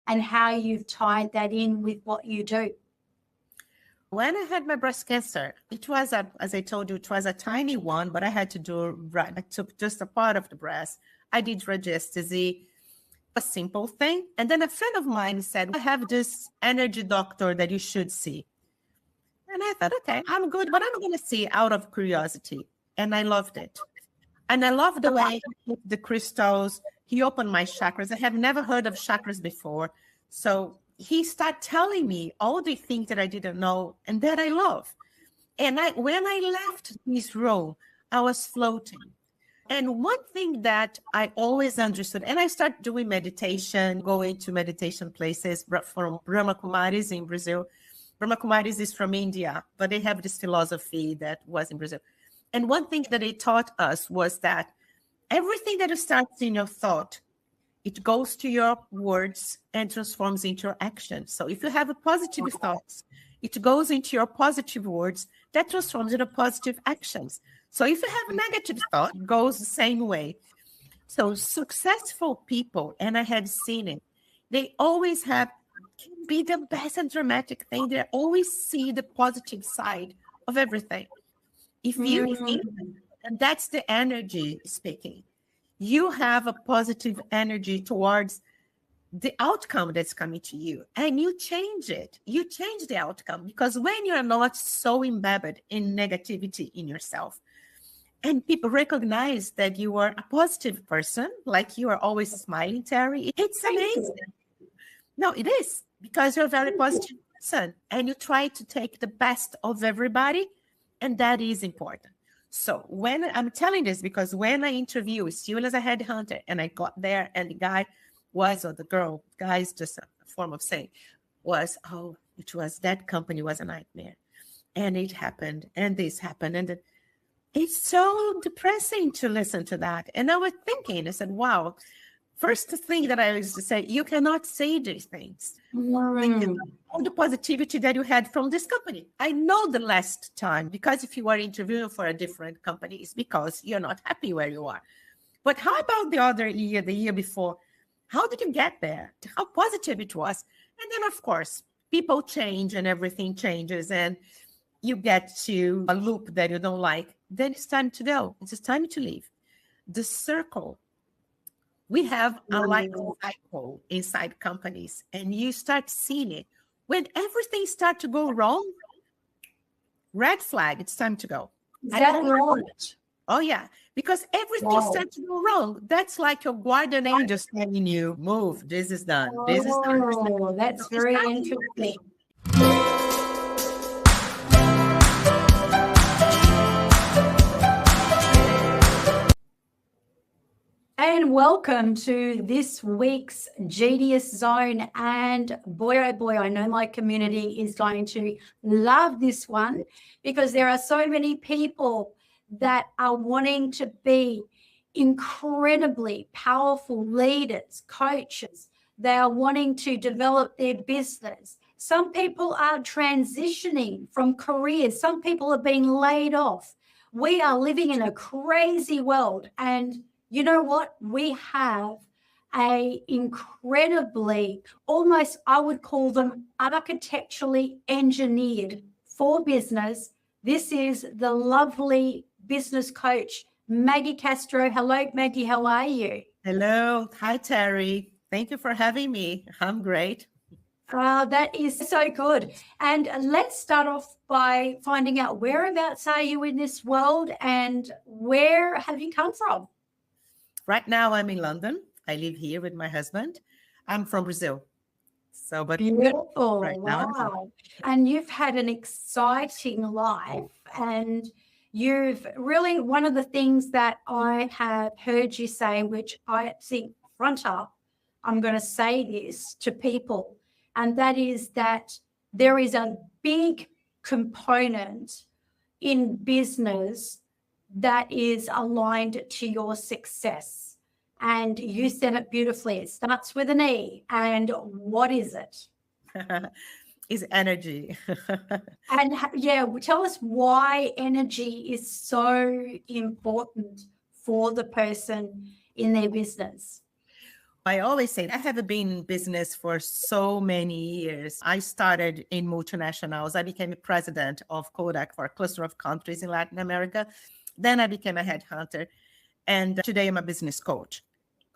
and how you've tied that in with what you do. When I had my breast cancer, it was, as I told you, it was a tiny one, but I had to do, right, I took just a part of the breast. I did radiesthesia, a simple thing. And then a friend of mine said, I have this energy doctor that you should see. And I thought, okay, I'm good, but I'm going to see out of curiosity. And I loved it. And I loved the way he put the crystals. He opened my chakras. I have never heard of chakras before. So he started telling me all the things that I didn't know and that I love. And when I left this role, I was floating. And one thing that I always understood, and I started doing meditation, going to meditation places from Brahma Kumaris in Brazil. Brahma Kumaris is from India, but they have this philosophy that was in Brazil. And one thing that they taught us was that everything that starts in your thought, it goes to your words and transforms into your action. So if you have a positive thoughts, it goes into your positive words that transforms into positive actions. So if you have a negative thought, it goes the same way. So successful people, and I had seen it, they always can be the best and dramatic thing. They always see the positive side of everything. If you think, and that's the energy speaking, you have a positive energy towards the outcome that's coming to you, and you change it. You change the outcome, because when you're not so embedded in negativity in yourself, and people recognize that you are a positive person, like you are always smiling, Terry, it's amazing. No, it is, because you're a very positive person, and you try to take the best of everybody, and that is important. So when I'm telling this, because when I interview, still as a headhunter, and I got there, and the guy was, or the girl, guy is just a form of saying, was, oh, it was, that company was a nightmare. And it happened, and this happened. And it's so depressing to listen to that. And I was thinking, I said, wow, first thing that I used to say, you cannot say these things. All the positivity that you had from this company. I know the last time, because if you are interviewing for a different company, it's because you're not happy where you are. But how about the other year, the year before? How did you get there? How positive it was? And then, of course, people change and everything changes, and you get to a loop that you don't like. Then it's time to go. It's time to leave. The circle. We have a life cycle inside companies, and you start seeing it. When everything starts to go wrong, red flag, it's time to go. Is that right? Oh, yeah. Because everything starts to go wrong. That's like your guardian angel telling you, move, this is done. This is done. Oh, that's very interesting. And welcome to this week's Genius Zone. And boy, oh boy, I know my community is going to love this one, because there are so many people that are wanting to be incredibly powerful leaders, coaches. They are wanting to develop their business. Some people are transitioning from careers. Some people are being laid off. We are living in a crazy world, and you know what? We have a incredibly, almost I would call them architecturally engineered for business. This is the lovely business coach, Magui Castro. Hello, Maggie. How are you? Hello. Hi, Terry. Thank you for having me. I'm great. That is so good. And let's start off by finding out, whereabouts are you in this world, and where have you come from? Right now, I'm in London. I live here with my husband. I'm from Brazil. So, but beautiful. Right wow. And you've had an exciting life, and you've really, one of the things that I have heard you say, which I think front up, I'm going to say this to people, and that is that there is a big component in business that is aligned to your success. And you said it beautifully. It starts with an E. And what is it? Is energy. And yeah, tell us why energy is so important for the person in their business. I always say I have been in business for so many years. I started in multinationals. I became a president of Kodak for a cluster of countries in Latin America. Then I became a headhunter. And today I'm a business coach.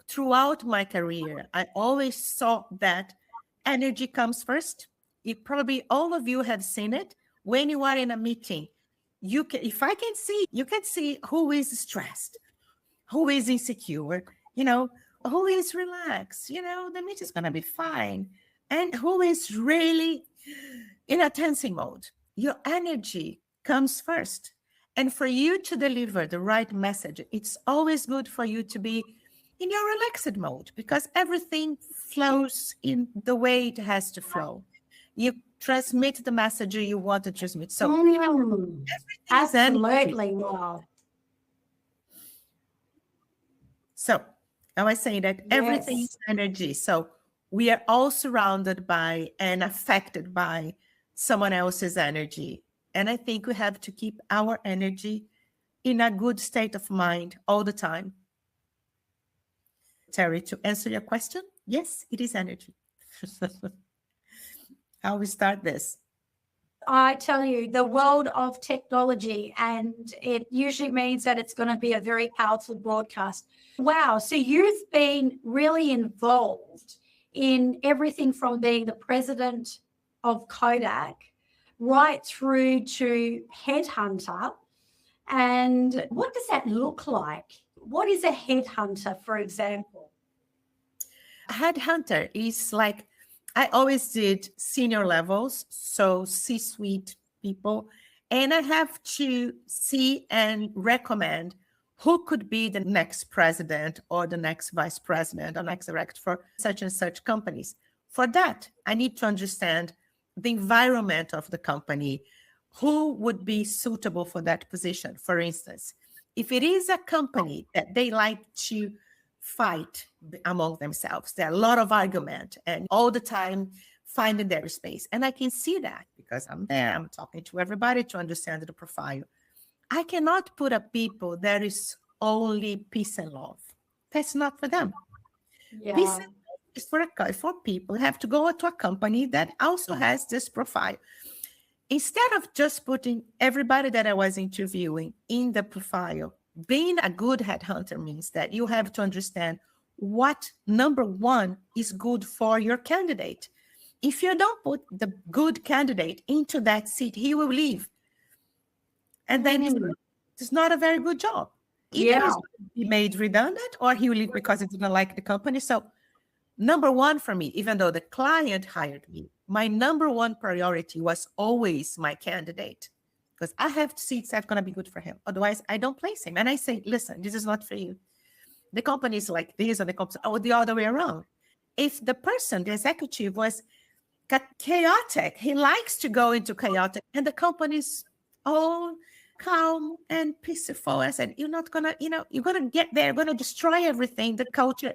Throughout my career, I always saw that energy comes first. Probably all of you have seen it. When you are in a meeting, you can see who is stressed, who is insecure, who is relaxed, the meeting is going to be fine. And who is really in a tensing mode. Your energy comes first. And for you to deliver the right message, it's always good for you to be in your relaxed mode because everything flows in the way it has to flow. You transmit the message you want to transmit. So absolutely. Wow. So I was saying that everything is energy. So we are all surrounded by and affected by someone else's energy. And I think we have to keep our energy in a good state of mind all the time. Terry, to answer your question, yes, it is energy. How we start this? I tell you, the world of technology, and it usually means that it's going to be a very powerful broadcast. Wow. So you've been really involved in everything from being the president of Kodak right through to headhunter. And what does that look like? What is a headhunter, for example? A headhunter is like, I always did senior levels, so C-suite people, and I have to see and recommend who could be the next president or the next vice president or next director for such and such companies. For that, I need to understand the environment of the company, who would be suitable for that position. For instance, if it is a company that they like to fight among themselves, there are a lot of argument and all the time finding their space. And I can see that because I'm there, I'm talking to everybody to understand the profile. I cannot put up people that is only peace and love. That's not for them. Yeah. Peace and love is for people who have to go to a company that also has this profile. Instead of just putting everybody that I was interviewing in the profile, being a good headhunter means that you have to understand what number one is good for your candidate. If you don't put the good candidate into that seat, he will leave. And then it's not a very good job. Either he's going to be made redundant or he will leave because he didn't like the company. So number one for me, even though the client hired me, my number one priority was always my candidate because I have to see if that's going to be good for him. Otherwise, I don't place him. And I say, listen, this is not for you. The company is like this or the other way around. If the person, the executive was chaotic, he likes to go into chaotic and the company's all calm and peaceful. I said, you're not going to, you're going to get there, you're going to destroy everything, the culture.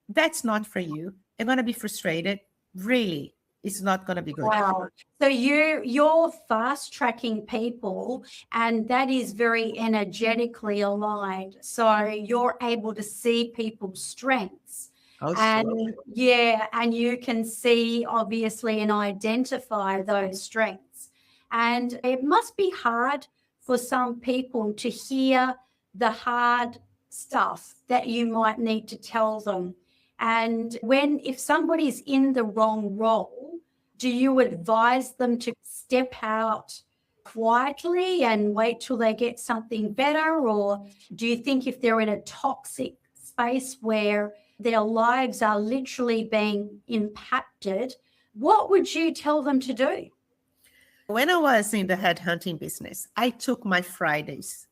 That's not for you. You're going to be frustrated. Really, it's not going to be good. Wow. So you're fast tracking people and that is very energetically aligned. So you're able to see people's strengths. And you can see obviously and identify those strengths. And it must be hard for some people to hear the hard stuff that you might need to tell them. And if somebody's in the wrong role, do you advise them to step out quietly and wait till they get something better? Or do you think if they're in a toxic space where their lives are literally being impacted, what would you tell them to do? When I was in the headhunting business, I took my Fridays.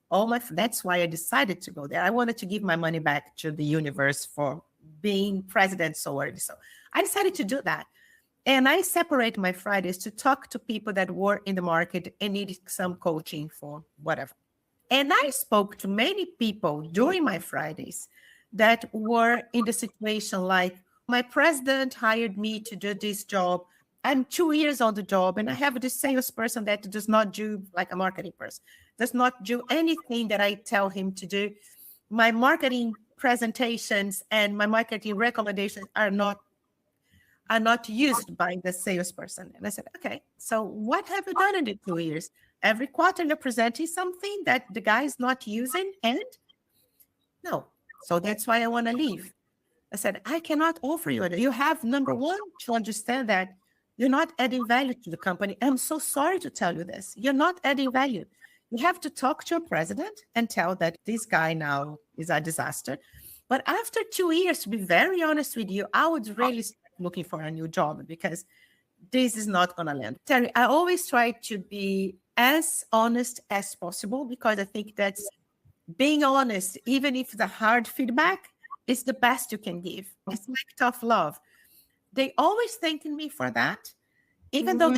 That's why I decided to go there. I wanted to give my money back to the universe for being president so early. So I decided to do that. And I separate my Fridays to talk to people that were in the market and needed some coaching for whatever. And I spoke to many people during my Fridays that were in the situation like, my president hired me to do this job. I'm 2 years on the job and I have this salesperson that does not do, like a marketing person, does not do anything that I tell him to do. My marketing presentations and my marketing recommendations are not used by the salesperson. And I said, okay, so what have you done in the 2 years? Every quarter you're presenting something that the guy is not using, and no. So that's why I want to leave. I said, I cannot offer you it. You have, number one, to understand that you're not adding value to the company. I'm so sorry to tell you this. You're not adding value. You have to talk to your president and tell that this guy now is a disaster. But after 2 years, to be very honest with you, I would really start looking for a new job because this is not going to land. Terry, I always try to be as honest as possible because I think that's being honest, even if the hard feedback is the best you can give. It's like tough love. They always thanking me for that, even though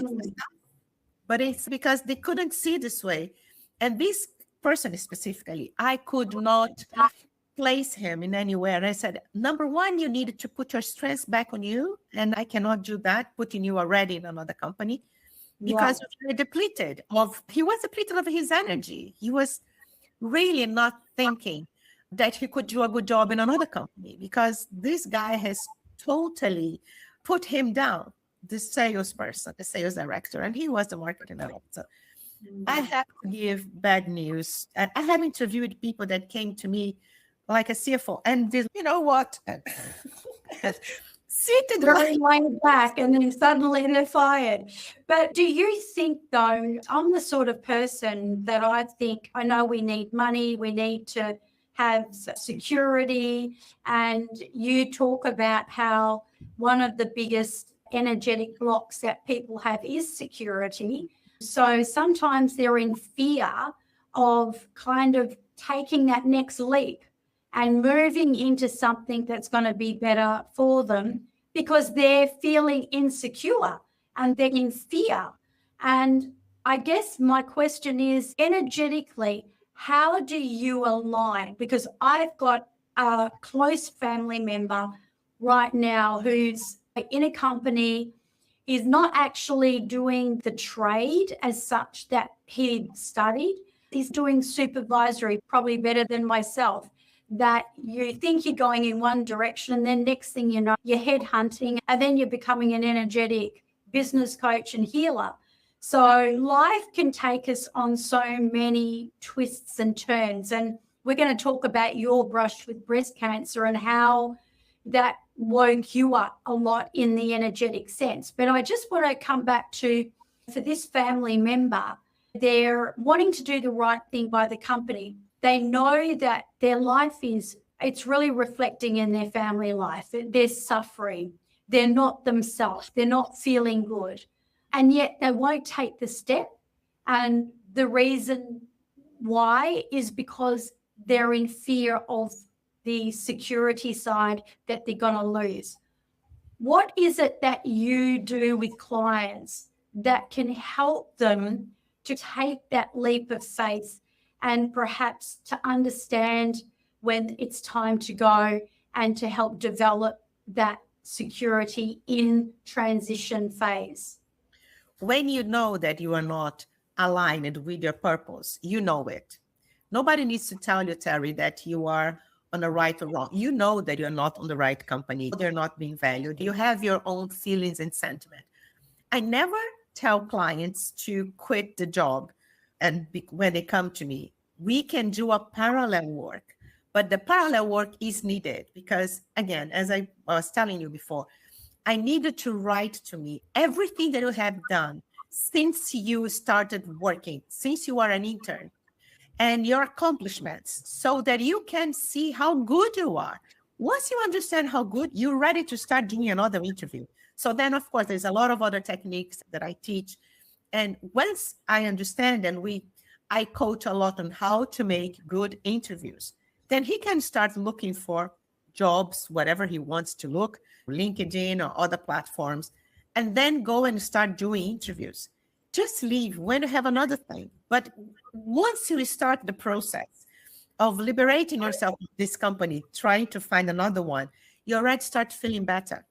but it's because they couldn't see this way. And this person specifically, I could not place him in anywhere. And I said, number one, you needed to put your strengths back on you. And I cannot do that, putting you already in another company because he was depleted of his energy. He was really not thinking that he could do a good job in another company because this guy has totally put him down, the salesperson, the sales director, and he was the marketing director. I have to give bad news. And I have interviewed people that came to me like a CFO and did, you know what? Seated very laid back and then suddenly they're fired. But do you think, though, I'm the sort of person that I think, I know we need money, we need to have security, and you talk about how one of the biggest energetic blocks that people have is security. So sometimes they're in fear of kind of taking that next leap and moving into something that's going to be better for them because they're feeling insecure and they're in fear. And I guess my question is, energetically, how do you align? Because I've got a close family member right now who's in a company, is not actually doing the trade as such that he studied. He's doing supervisory, probably better than myself, that you think you're going in one direction and then next thing you know, you're headhunting and then you're becoming an energetic business coach and healer. So life can take us on so many twists and turns. And we're going to talk about your brush with breast cancer and how that woke you up a lot in the energetic sense. But I just want to come back to, for this family member, they're wanting to do the right thing by the company. They know that their life it's really reflecting in their family life. They're suffering. They're not themselves. They're not feeling good. And yet they won't take the step. And the reason why is because they're in fear of the security side that they're going to lose. What is it that you do with clients that can help them to take that leap of faith and perhaps to understand when it's time to go and to help develop that security in transition phase? When you know that you are not aligned with your purpose, you know it. Nobody needs to tell you, Terry, that you are on the right or wrong. You know that you're not on the right company. They're not being valued. You have your own feelings and sentiment. I never tell clients to quit the job. And when they come to me, we can do a parallel work. But the parallel work is needed because, again, as I was telling you before, I needed to write to me everything that you have done since you started working, since you are an intern, and your accomplishments so that you can see how good you are. Once you understand how good, you're ready to start doing another interview. So then, of course, there's a lot of other techniques that I teach. And once I understand and I coach a lot on how to make good interviews, then he can start looking for jobs, whatever he wants to look, LinkedIn or other platforms, and then go and start doing interviews. Just leave when you have another thing. But once you start the process of liberating yourself from this company, trying to find another one, you already start feeling better.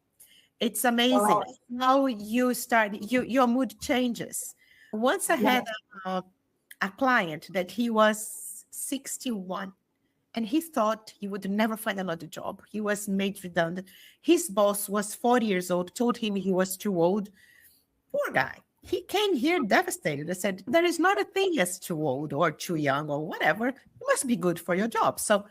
It's amazing how you start, your mood changes. Once I had a client that he was 61 and he thought he would never find another job. He was made redundant. His boss was 40 years old, told him he was too old. Poor guy. He came here devastated. I said, there is not a thing as too old or too young or whatever. You must be good for your job. So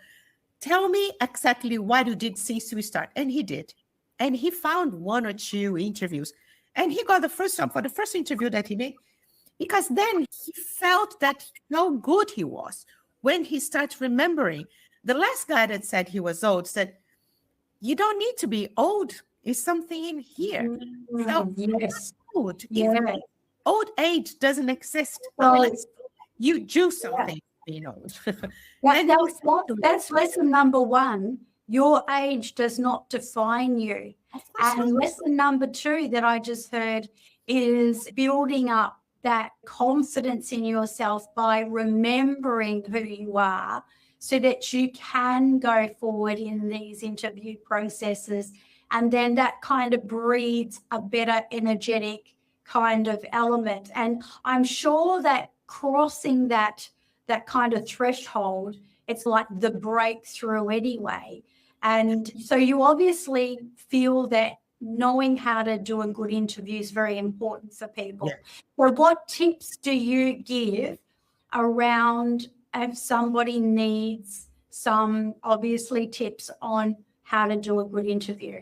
tell me exactly what you did since we start. And he did. And he found 1 or 2 interviews. And he got the first job for the first interview that he made. Because then he felt that how good he was. When he started remembering, the last guy that said he was old said, you don't need to be old. It's something in here. So Yes. old. Yeah. Old age doesn't exist. Well, You do something being old. That's lesson number 1. Your age does not define you. And lesson number 2 that I just heard is building up that confidence in yourself by remembering who you are so that you can go forward in these interview processes. And then that kind of breeds a better energetic kind of element. And I'm sure that crossing that kind of threshold, it's like the breakthrough anyway. And so you obviously feel that knowing how to do a good interview is very important for people. Yeah. Well, what tips do you give around if somebody needs some, obviously, tips on how to do a good interview?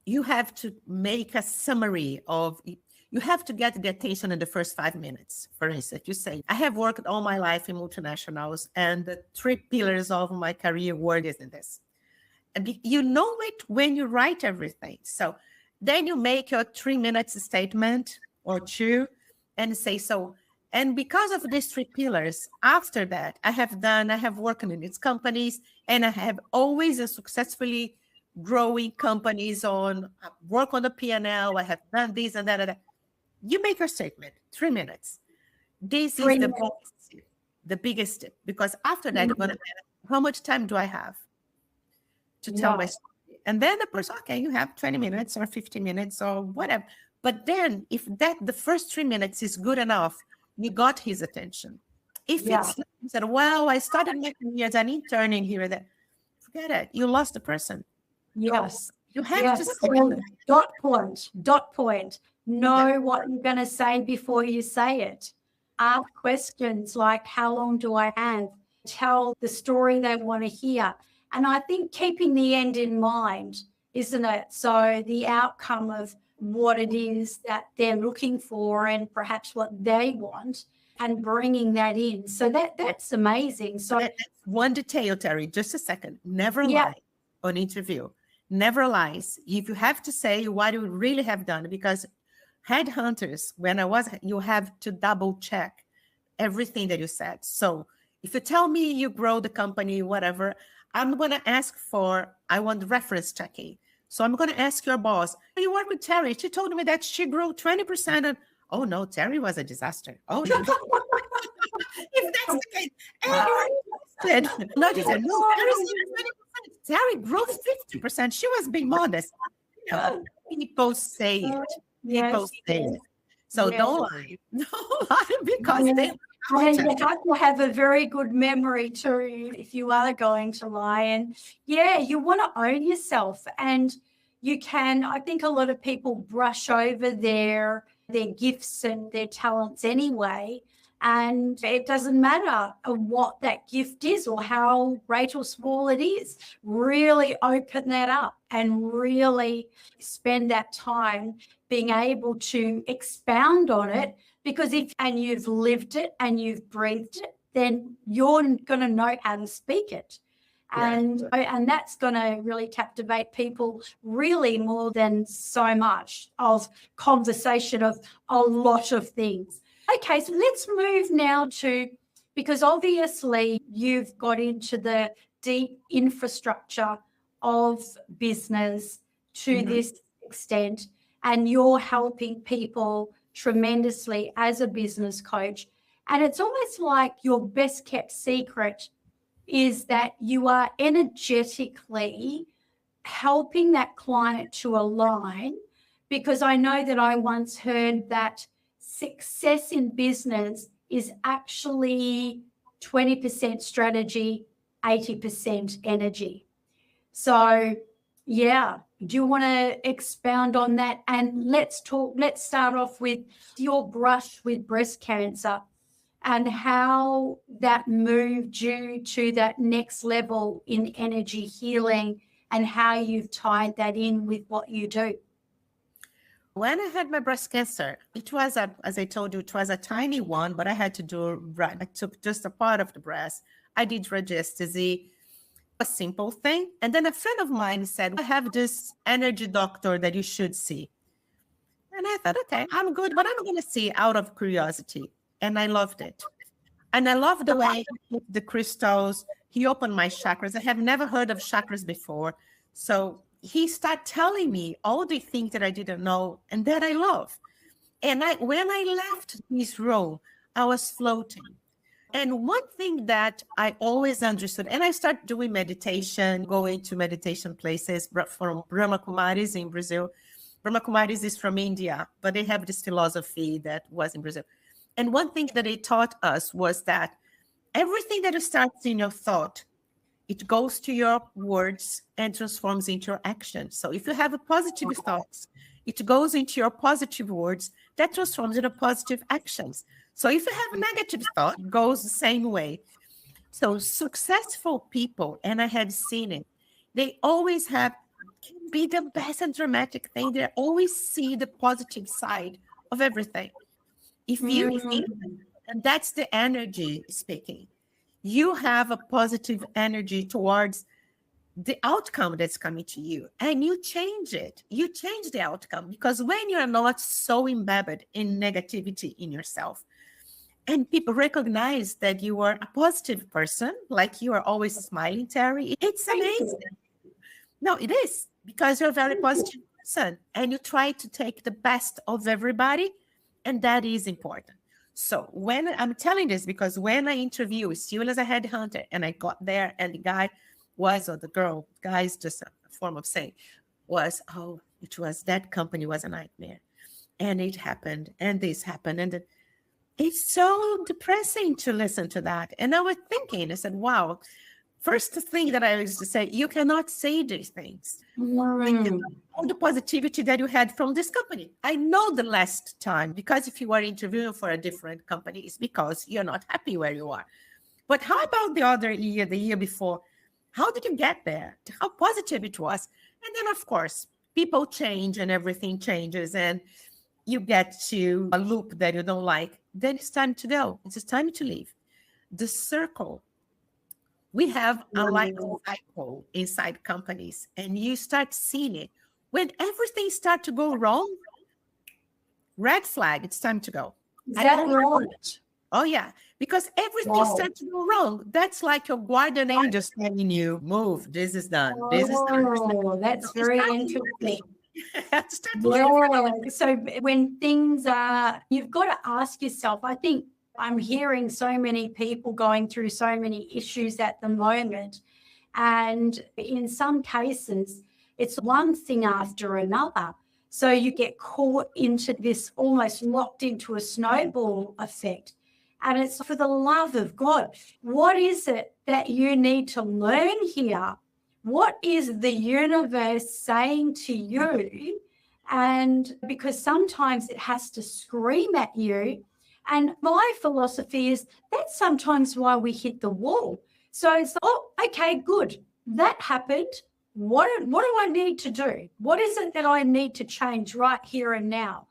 You have to make a summary of, you have to get the attention in the first 5 minutes. For instance, you say, I have worked all my life in multinationals, and the 3 pillars of my career were this and this. And you know it when you write everything. So then you make your 3 minutes statement or 2 and say, so, and because of these 3 pillars, after that, I have worked in these companies, and I have always successfully growing companies work on the P&L. I have done this and that and that. You make your statement, 3 minutes. This is the biggest tip, because after that, you're going to ask, how much time do I have to tell my story? And then the person, okay, you have 20 minutes or 15 minutes or whatever. But then if the first 3 minutes is good enough, you got his attention. If it's like you said, well, I started my career as an intern in here and there, forget it. You lost the person. Yes. You have to say dot point. Know what you're going to say before you say it. Ask questions like, how long do I have? Tell the story they want to hear. And I think keeping the end in mind, isn't it? So the outcome of what it is that they're looking for and perhaps what they want, and bringing that in. So that's amazing. So that's one detail, Terry, just a second. Never lie on interview. Never lies. If you have to say what you really have done, because headhunters, you have to double check everything that you said. So if you tell me you grow the company, whatever, I'm going to ask I want reference checking. So I'm going to ask your boss, you work with Terry. She told me that she grew 20%. And, oh no, Terry was a disaster. Oh no. If that's the case, and you're interested. No, you said, no, Terry grew 50%. She was being modest. People say it. People say it. So don't lie. Don't lie because they and you have to have a very good memory too if you are going to lie. And you want to own yourself. And you can, I think a lot of people brush over their gifts and their talents anyway. And it doesn't matter what that gift is or how great or small it is. Really open that up and really spend that time being able to expound on it, because and you've lived it and you've breathed it, then you're going to know how to speak it. And that's going to really captivate people really more than so much of conversation of a lot of things. Okay, so let's move now because obviously you've got into the deep infrastructure of business to this extent, and you're helping people tremendously as a business coach. And it's almost like your best kept secret is that you are energetically helping that client to align, because I know that I once heard that success in business is actually 20% strategy 80% energy. So, yeah, do you want to expound on that? And let's start off with your brush with breast cancer and how that moved you to that next level in energy healing and how you've tied that in with what you do. When I had my breast cancer, it was, as I told you, it was a tiny one, but I had to do, right. I took just a part of the breast. I did radiesthesia, a simple thing. And then a friend of mine said, I have this energy doctor that you should see. And I thought, okay, I'm good, but I'm going to see out of curiosity. And I loved it. And I love the way the crystals, he opened my chakras. I have never heard of chakras before. So he started telling me all the things that I didn't know and that I love. And when I left this role, I was floating. And one thing that I always understood, and I started doing meditation, going to meditation places from Brahma Kumaris in Brazil. Brahma Kumaris is from India, but they have this philosophy that was in Brazil. And one thing that they taught us was that everything that starts in your thought, it goes to your words and transforms into your actions. So if you have a positive thoughts, it goes into your positive words that transforms into positive actions. So if you have a negative thought, it goes the same way. So successful people, and I have seen it, they always can be the best and dramatic thing. They always see the positive side of everything. If you think, and that's the energy speaking, you have a positive energy towards the outcome that's coming to you, and you change it. You change the outcome, because when you're not so embedded in negativity in yourself, and people recognize that you are a positive person, like you are always smiling, Terry, it's amazing. No, it is, because you're a very positive person, and you try to take the best of everybody, and that is important. So when I'm telling this, because when I interview, still as a headhunter, and I got there, and the guy was, or the girl, guy is just a form of saying, was, oh, it was, that company was a nightmare. And it happened, and this happened. And it's so depressing to listen to that. And I was thinking, I said, wow, first thing that I used to say, you cannot say these things. All the positivity that you had from this company. I know the last time, because if you are interviewing for a different company, it's because you're not happy where you are. But how about the other year, the year before? How did you get there? How positive it was? And then, of course, people change and everything changes, and you get to a loop that you don't like. Then it's time to go. It's time to leave. The circle. We have a life cycle inside companies, and you start seeing it. When everything starts to go wrong, red flag, it's time to go. Is that right? Oh, yeah. Because everything starts to go wrong. That's like your guardian angel telling you, move, this is done. This is done. Oh, that's very interesting. So when things are, you've got to ask yourself, I think I'm hearing so many people going through so many issues at the moment. And in some cases, it's one thing after another. So you get caught into this, almost locked into a snowball effect. And it's, for the love of God, what is it that you need to learn here? What is the universe saying to you? And because sometimes it has to scream at you. And my philosophy is that's sometimes why we hit the wall. So it's, oh, okay, good. That happened. What do I need to do? What is it that I need to change right here and now?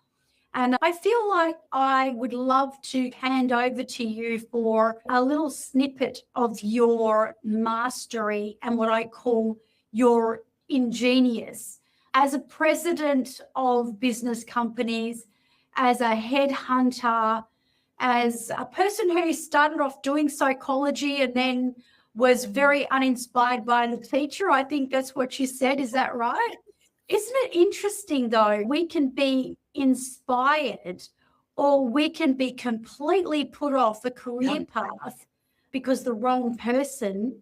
And I feel like I would love to hand over to you for a little snippet of your mastery and what I call your ingenious. As a president of business companies, as a headhunter, as a person who started off doing psychology and then was very uninspired by the teacher. I think that's what you said. Is that right? Isn't it interesting, though? We can be inspired or we can be completely put off a career path because the wrong person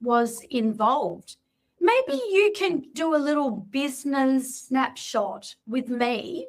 was involved. Maybe you can do a little business snapshot with me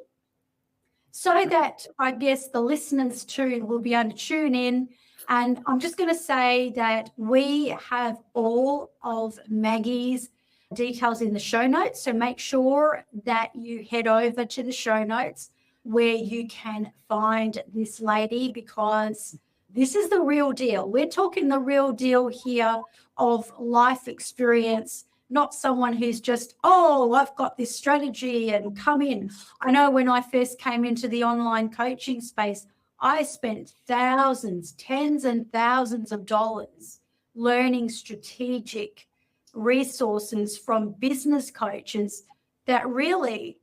so that I guess the listeners too will be able to tune in And I'm just going to say that we have all of Maggie's details in the show notes. So make sure that you head over to the show notes where you can find this lady, because this is the real deal. We're talking the real deal here of life experience, not someone who's just, oh, I've got this strategy and come in. I know when I first came into the online coaching space, I spent thousands, tens and thousands of dollars learning strategic resources from business coaches that really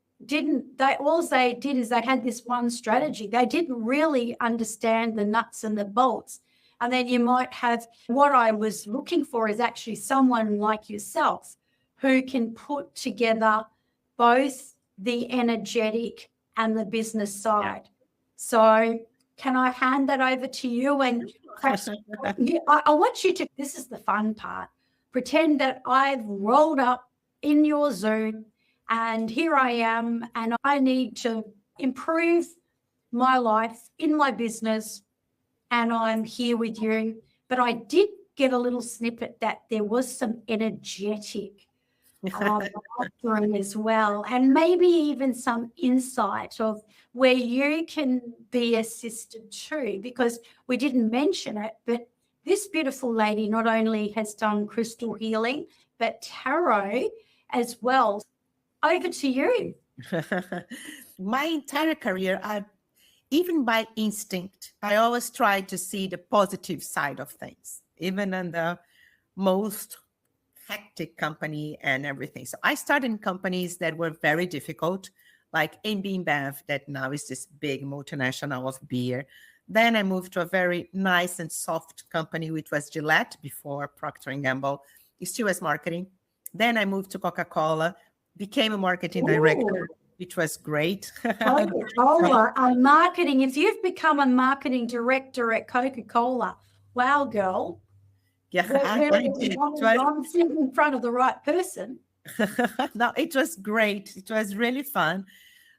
all they did is they had this one strategy. They didn't really understand the nuts and the bolts. And then you might have, what I was looking for is actually someone like yourself who can put together both the energetic and the business side. So can I hand that over to you? And I want you to, this is the fun part, pretend that I've rolled up in your Zoom and here I am, and I need to improve my life in my business, and I'm here with you. But I did get a little snippet that there was some energetic background as well, and maybe even some insight of where you can be assisted too, because we didn't mention it, but this beautiful lady not only has done crystal healing, but tarot as well. Over to you. My entire career, even by instinct, I always try to see the positive side of things, even in the most hectic company and everything. So I started in companies that were very difficult, like AB InBev, that now is this big multinational of beer. Then I moved to a very nice and soft company, which was Gillette before Procter & Gamble, still as marketing. Then I moved to Coca-Cola, became a marketing director, which was great. Coca-Cola, marketing. If you've become a marketing director at Coca-Cola, wow, girl. Yeah, I'm sitting in front of the right person. No, it was great. It was really fun.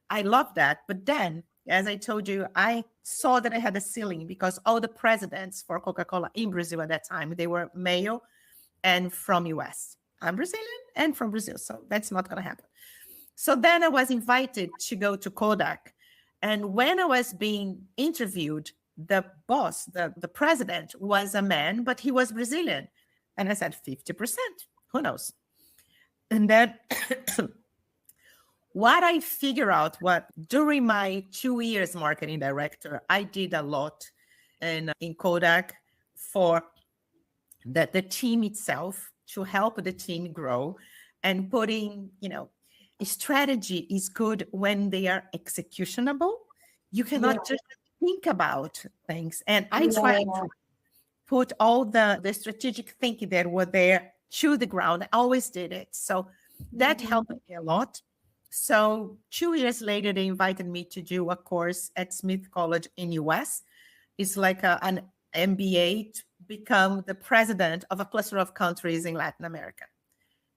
I loved that. But then, as I told you, I saw that I had a ceiling because all the presidents for Coca-Cola in Brazil at that time, they were male and from US. I'm Brazilian and from Brazil, so that's not going to happen. So then I was invited to go to Kodak. And when I was being interviewed, the boss, the president was a man, but he was Brazilian. And I said, 50%, who knows? And then what I figure out, during my 2 years marketing director, I did a lot in Kodak for the team itself, to help the team grow, and putting, strategy is good when they are executionable. You cannot just think about things. And I try to put all the strategic thinking that were there to the ground. I always did it. So that helped me a lot. So 2 years later, they invited me to do a course at Smith College in US. It's like an MBA to become the president of a cluster of countries in Latin America.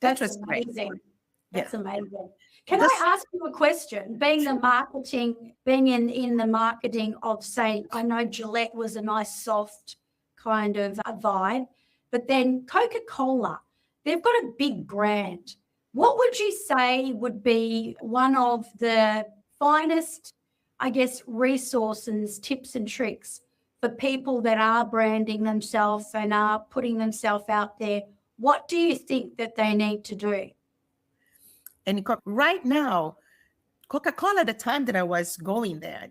That was amazing. That's amazing. Can I ask you a question? Being in the marketing of, say, I know Gillette was a nice soft kind of a vibe, but then Coca-Cola, they've got a big brand. What would you say would be one of the finest, I guess, resources, tips and tricks for people that are branding themselves and are putting themselves out there? What do you think that they need to do? And right now, Coca-Cola, at the time that I was going there,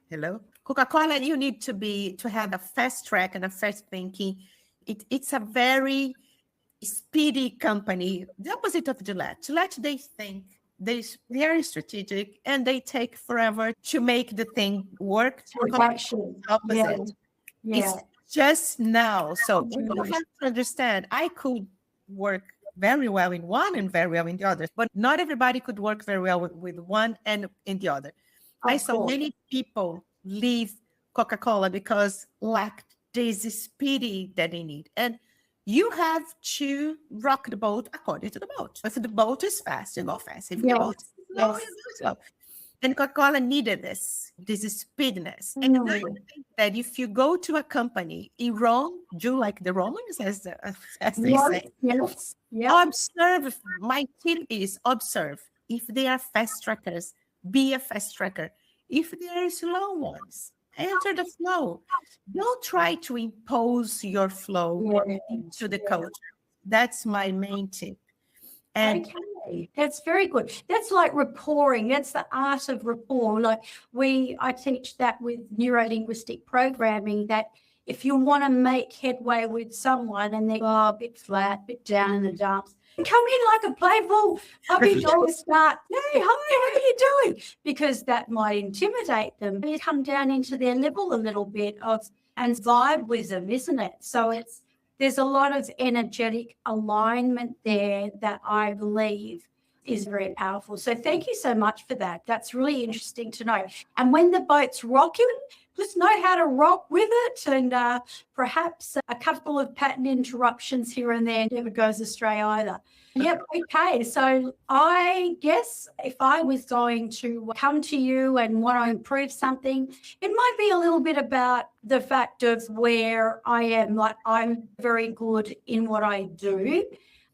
hello? Coca-Cola, you need to have a fast track and a fast thinking. It's a very speedy company, the opposite of Gillette. Gillette, they think, they're very strategic, and they take forever to make the thing work. Opposite. It's just now. So you have to understand, I could work very well in one and very well in the other, but not everybody could work very well with one and in the other. I saw many people leave Coca-Cola because lack this speedy that they need. And you have to rock the boat according to the boat. If the boat is fast, you go fast. If the boat is slow, you go slow. And Coca-Cola needed this speediness. And I think that if you go to a company in Rome, do like the Romans, as they say, Yes. observe. My tip is observe. If they are fast trackers, be a fast tracker. If they are slow ones, enter the flow. Don't try to impose your flow into the culture. That's my main tip. And okay, that's very good. That's like rapporting. That's the art of rapport. Like I teach that with neuro-linguistic programming, that if you want to make headway with someone and they go a bit flat, a bit down in the dumps, come in like a playful puppy dog start. Hey, hi, how are you doing? Because that might intimidate them. You come down into their level a little bit and vibe with them, isn't it? So there's a lot of energetic alignment there that I believe is very powerful. So thank you so much for that. That's really interesting to know. And when the boat's rocking, just know how to rock with it, and perhaps a couple of pattern interruptions here and there never goes astray either. Yep. Okay. So I guess if I was going to come to you and want to improve something, it might be a little bit about the fact of where I am. Like, I'm very good in what I do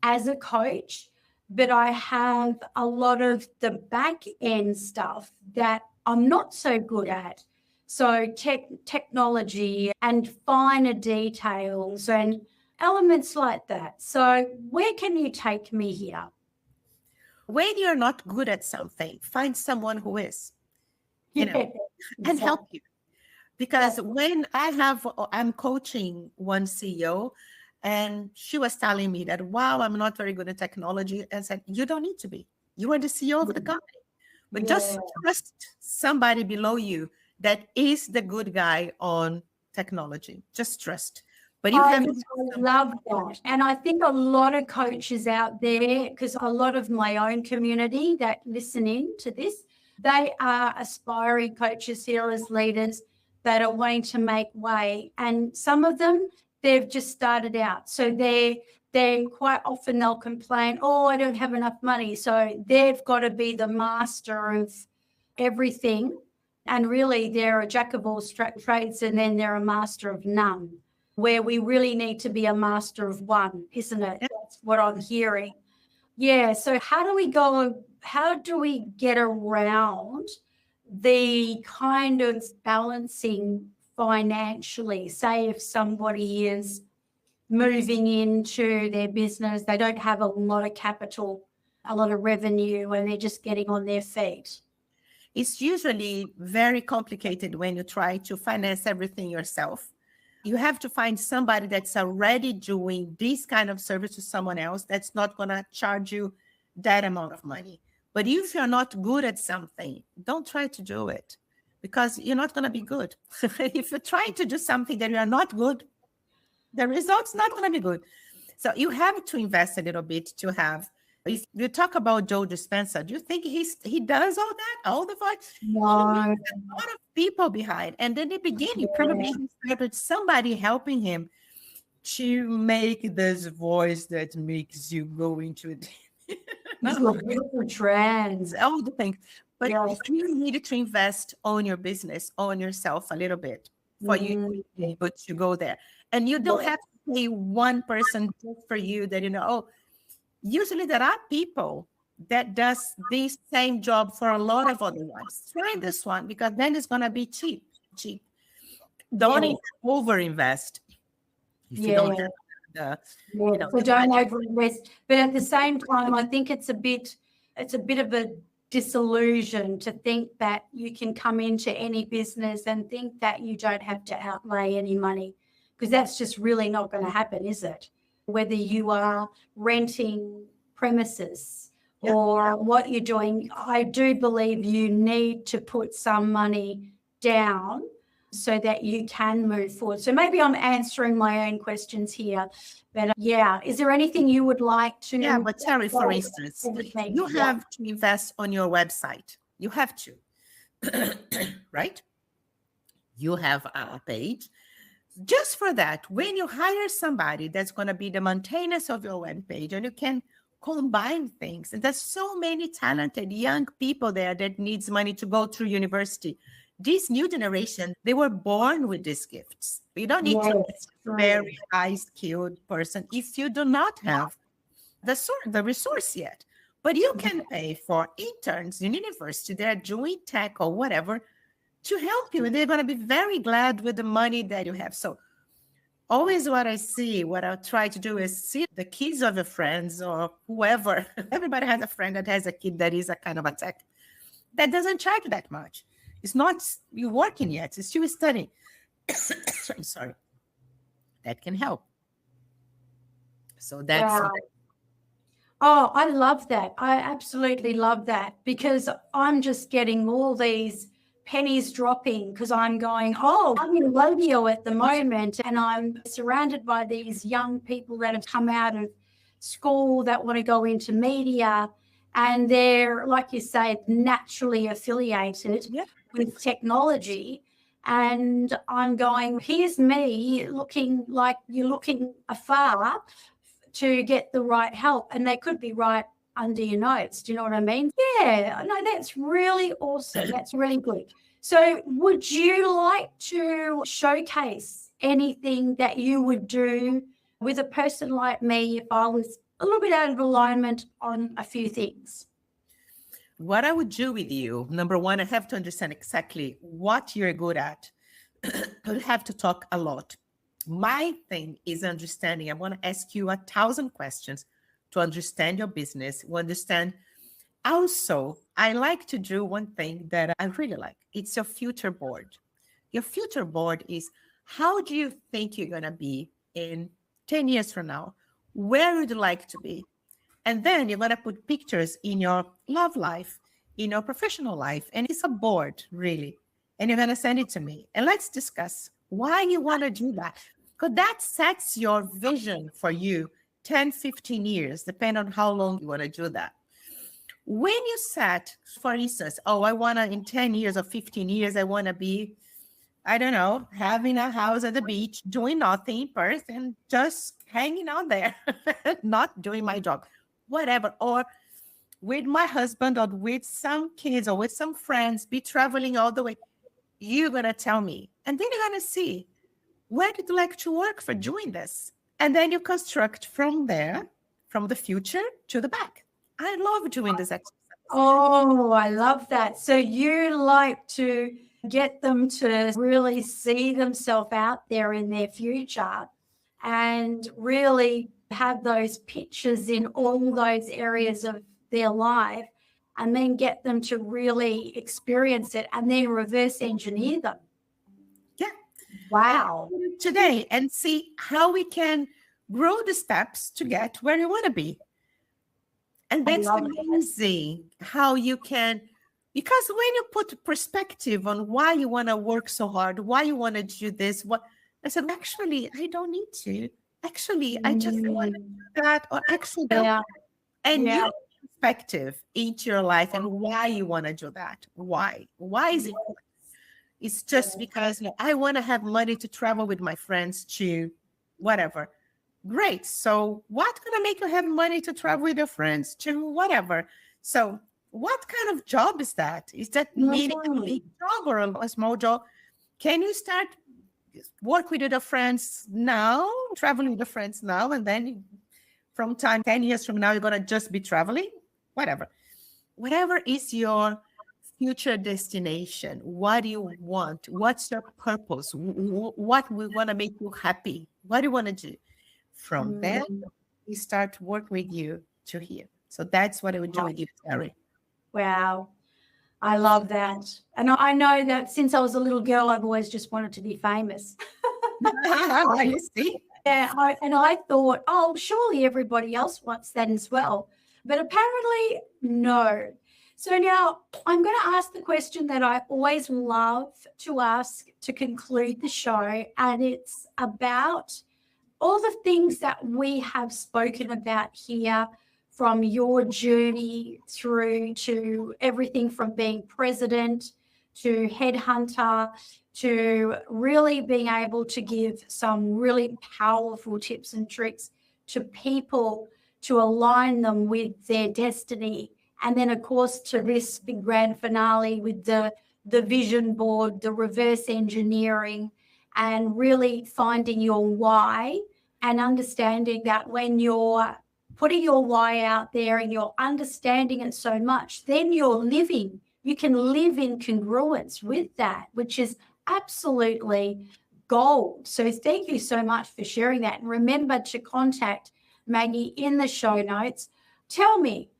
as a coach, but I have a lot of the back end stuff that I'm not so good at. So technology and finer details and elements like that. So where can you take me here? when you're not good at something, find someone who is, and help you. Because when I'm coaching one CEO, and she was telling me that, wow, I'm not very good at technology. And I said, you don't need to be. You are the CEO of the company. But just trust somebody below you that is the good guy on technology. Just trust. But you have to love that. And I think a lot of coaches out there, because a lot of my own community that listen in to this, they are aspiring coaches, healers, leaders that are wanting to make way. And some of them, they've just started out. So they're quite often they'll complain, oh, I don't have enough money. So they've got to be the master of everything. And really, they're a jack of all trades, and then they're a master of none, where we really need to be a master of one, isn't it? That's what I'm hearing. Yeah. So how do we get around the kind of balancing financially? Say if somebody is moving into their business, they don't have a lot of capital, a lot of revenue, and they're just getting on their feet. It's usually very complicated when you try to finance everything yourself. You have to find somebody that's already doing this kind of service to someone else that's not going to charge you that amount of money. But if you're not good at something, don't try to do it, because you're not going to be good. If you're trying to do something that you're not good, the result's not going to be good. So you have to invest a little bit to have. If you talk about Joe Dispenza, do you think he does all that, all the voice? No. A lot of people behind. And then in the beginning, probably he started somebody helping him to make this voice that makes you go into it. Trends, all the things. But you need to invest on your business, on yourself a little bit for you to be able to go there. And you don't have to pay one person just for you that, usually there are people that does this same job for a lot of other ones. Try this one, because then it's going to be cheap. Don't over-invest. If you don't have so don't over-invest. But at the same time, I think it's a bit of a disillusion to think that you can come into any business and think that you don't have to outlay any money, because that's just really not going to happen, is it? Whether you are renting premises or what you're doing, I do believe you need to put some money down so that you can move forward. So maybe I'm answering my own questions here, but is there anything you would like to? Yeah, but Terry, for instance, you have to invest on your website. You have to, right? You have a page. Just for that, when you hire somebody that's going to be the maintenance of your web page, and you can combine things. And there's so many talented young people there that needs money to go through university. This new generation, they were born with these gifts. You don't need to be a very high skilled person if you do not have the resource yet. But you can pay for interns in university that are doing tech or whatever to help you. And they're going to be very glad with the money that you have. So always what I try to do is see the kids of your friends or whoever. Everybody has a friend that has a kid that is a kind of a tech that doesn't charge that much. It's not you working yet. It's still studying. I'm sorry. That can help. So that's... Wow. Oh, I love that. I absolutely love that, because I'm just getting all these pennies dropping, because I'm going, oh, I'm in rodeo at the moment, and I'm surrounded by these young people that have come out of school that want to go into media, and they're, like you say, naturally affiliated with technology. And I'm going, here's me looking like you're looking afar to get the right help, and they could be right under your nose. Do you know what I mean? Yeah, no, that's really awesome. That's really good. So would you like to showcase anything that you would do with a person like me if I was a little bit out of alignment on a few things? What I would do with you, number one, I have to understand exactly what you're good at. You have to talk a lot. My thing is understanding. I want to ask you 1,000 questions to understand your business, to understand. Also, I like to do one thing that I really like. It's your future board. Your future board is, how do you think you're going to be in 10 years from now? Where would you like to be? And then you're going to put pictures in your love life, in your professional life. And it's a board, really. And you're going to send it to me. And let's discuss why you want to do that. Because that sets your vision for you 10, 15 years, depending on how long you want to do that. When you set, for instance, oh, I want to, in 10 years or 15 years, I want to be, I don't know, having a house at the beach, doing nothing in Perth and just hanging out there, not doing my job, whatever. Or with my husband or with some kids or with some friends, be traveling all the way. You're going to tell me. And then you're going to see, where did you like to work for doing this? And then you construct from there, from the future to the back. I love doing this exercise. Oh, I love that. So you like to get them to really see themselves out there in their future and really have those pictures in all those areas of their life, and then get them to really experience it and then reverse engineer them. Yeah. Wow. Today, and see how we can grow the steps to get where you want to be. And that's amazing how you can, because when you put perspective on why you want to work so hard, why you want to do this, what I said, actually, I don't need to. Actually, I just want to do that. Or actually, and your perspective into your life and why you want to do that. Why? Why is it? It's just because I want to have money to travel with my friends to whatever. Great. So what's going to make you have money to travel with your friends to whatever? So what kind of job is that? Is that meaning a big job or a small job? Can you start work with your friends now, traveling with your friends now, and then from 10 years from now, you're going to just be traveling? Whatever. Whatever is your future destination, what do you want? What's your purpose? What we want to make you happy? What do you want to do? From there, we start work with you to here. So that's what I would do with you, Terry. Wow. I love that. And I know that since I was a little girl, I've always just wanted to be famous. You see? Yeah, I thought, oh, surely everybody else wants that as well. But apparently, no. So now I'm going to ask the question that I always love to ask to conclude the show, and it's about all the things that we have spoken about here, from your journey through to everything from being president to headhunter to really being able to give some really powerful tips and tricks to people to align them with their destiny. And then, of course, to this big grand finale with the vision board, the reverse engineering, and really finding your why and understanding that when you're putting your why out there and you're understanding it so much, then you can live in congruence with that, which is absolutely gold. So thank you so much for sharing that. And remember to contact Maggie in the show notes. Tell me,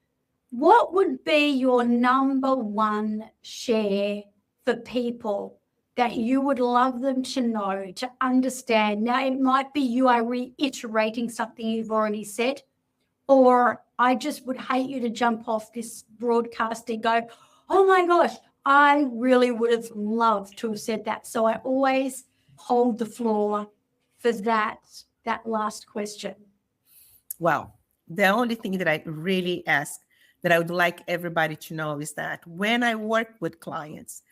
what would be your number one share for people that you would love them to know, to understand? Now, it might be you are reiterating something you've already said, or I just would hate you to jump off this broadcast and go, oh my gosh, I really would have loved to have said that. So I always hold the floor for that last question. Well, the only thing that I really ask that I would like everybody to know is that when I work with clients,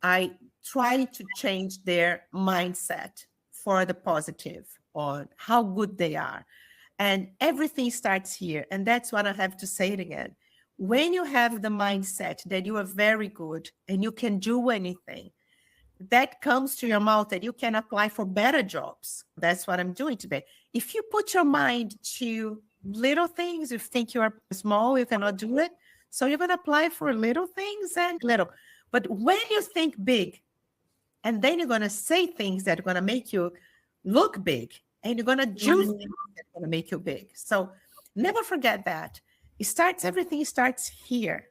I try to change their mindset for the positive on how good they are. And everything starts here. And that's what I have to say it again. When you have the mindset that you are very good and you can do anything, that comes to your mouth that you can apply for better jobs. That's what I'm doing today. If you put your mind to little things, you think you are small, you cannot do it. So you're going to apply for little things and little. But when you think big, and then you're going to say things that are going to make you look big, and you're going to do things that are going to make you big. So never forget that. Everything starts here.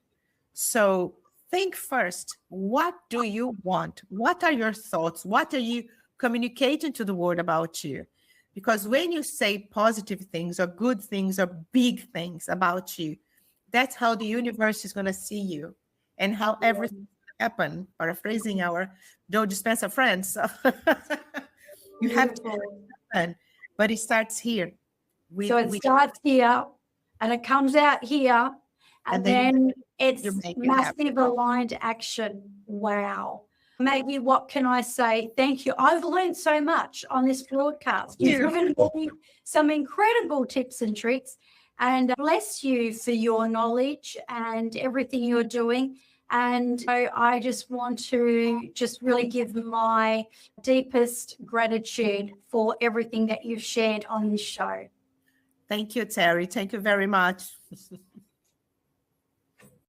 So think first, what do you want? What are your thoughts? What are you communicating to the world about you? Because when you say positive things or good things or big things about you, that's how the universe is going to see you and how everything happen. Paraphrasing our Joe Dispenza friends. So you have to happen, but it starts here. It starts here and it comes out here, and then it's massive aligned action. Wow. Maggie, what can I say? Thank you. I've learned so much on this broadcast. You've given me some incredible tips and tricks, and bless you for your knowledge and everything you're doing. And I just want to really give my deepest gratitude for everything that you've shared on this show. Thank you, Terry. Thank you very much.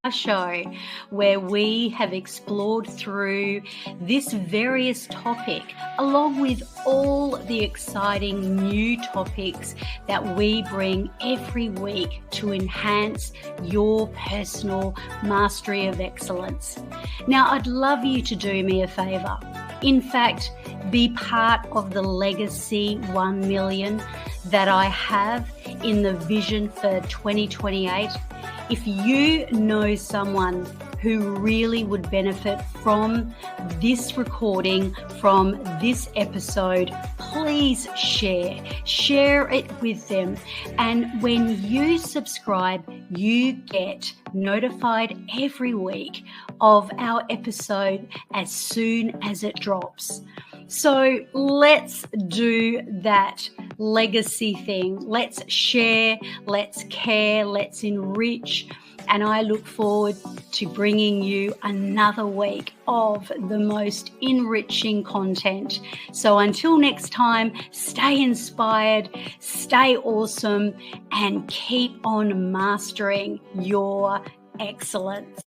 A show where we have explored through this various topic, along with all the exciting new topics that we bring every week to enhance your personal mastery of excellence. Now, I'd love you to do me a favor. In fact, be part of the Legacy 1 million that I have in the vision for 2028. If you know someone who really would benefit from this recording, from this episode, please share it with them. And when you subscribe, you get notified every week of our episode as soon as it drops. So let's do that legacy thing. Let's share, let's care, let's enrich. And I look forward to bringing you another week of the most enriching content. So until next time, stay inspired, stay awesome, and keep on mastering your excellence.